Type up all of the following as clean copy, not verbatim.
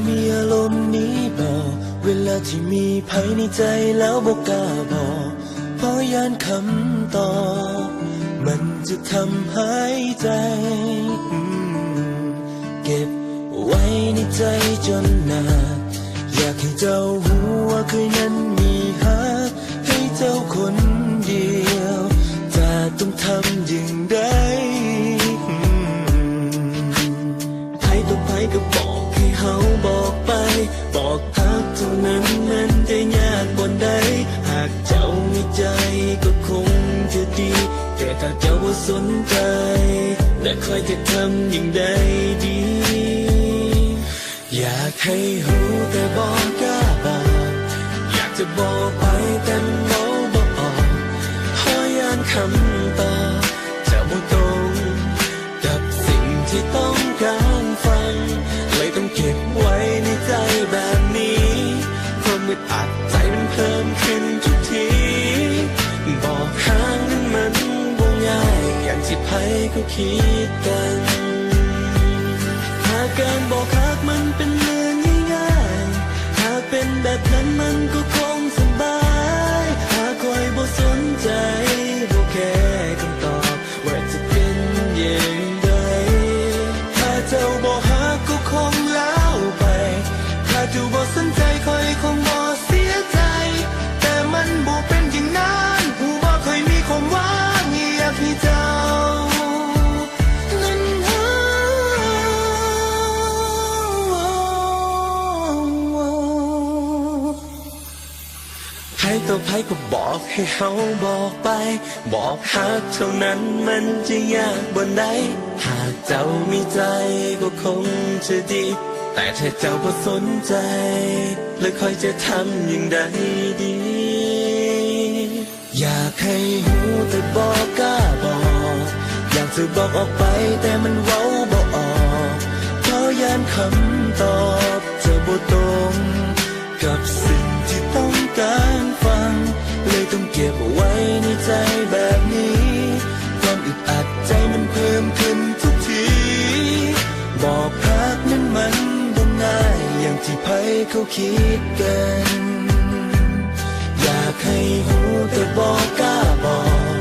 มีอารมณ์นี้บอกเวลาที่มีภัยในใจแล้วบอกกล้าบอกเพราะยานคำตอบมันจะทำหายใจเก็บไว้ในใจจนนานอยากให้เจ้ารู้ว่าเคยนั้นมีหักให้เจ้าคนเดียวจะต้องทำอย่างไรใครต่อไปก็บอกให้เขาบอกไปบอกฮักเท่านั้นมันจะยากบนใดหากเจ้ามีใจก็คงจะดีแต่ถ้าเจ้าบ่สนใจและคอยจะทำอย่างใดดีอยากให้รู้แต่บอกกล้าบอกอยากจะบอกไปแต่บอกออกเพราะยานคำตอบจะบ่ตรงกับสิ่งที่ต้องการฟังเลยต้องเก็บไว้ในใจแบบนี้ความอึดอัดใจมันเพิ่มขึ้นทุกทีบอกห่างนั้นมันบ่ง่ายอย่างที่ไผเขาคิดกันหากการบอกฮักมันเป็นเรื่องง่ายๆหากเป็นแบบนั้นมันก็คงสบายหากคอยบ่สนใจบ่แค่คำตอบว่าจะเป็นอย่างไรถ้าเจ้าบ่ฮักก็คงแล้วไปถ้าเจ้าบ่สนใจคอยคงบ่เสียใจแต่มันบ่เป็นอย่างนั้นผู้บ่เคยมีความหวังอยากให้เจ้าใครต่อใครก็บอกให้เขาบอกไปบอกฮักเท่านั้นมันจะยากบนใดหากเจ้ามีใจก็คงจะดีแต่ถ้าเจ้าบ่สนใจแล้วคอยจะทำอย่างใดดีอยากให้รู้แต่บอกกล้าบอกอยากจะบอกออกไปแต่มันเว้าบ่ออกเพราะยานคำตอบจะบ่ตรงกับสิ่งที่ต้องการฟังเลยต้องเก็บไว้ในใจแบบนี้ความอึดอัดใจมันเพิ่มขึ้นทุกทีบอกฮักนั้นมันบ่ง่ายอย่างที่ไผเขาคิดกันอยากให้รู้แต่บอกกล้าบอก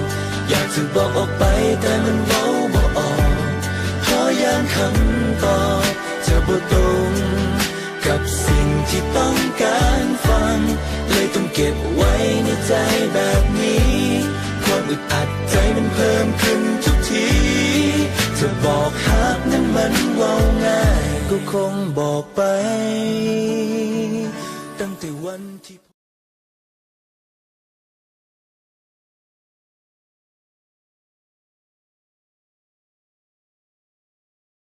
อยากจะบอกออกไปแต่มันเว้าบ่ออกเพราะยานคำตอบจะบ่ตรงกับสิ่งที่ต้องการฟังเลยต้องเก็บไว้ในใจแบบนี้ความอึดอัดใจมันเพิ่มขึ้นทุกทีจะบอกฮักนั้นมันเว้าง่ายก็คงบอกไปตั้งแต่วันที่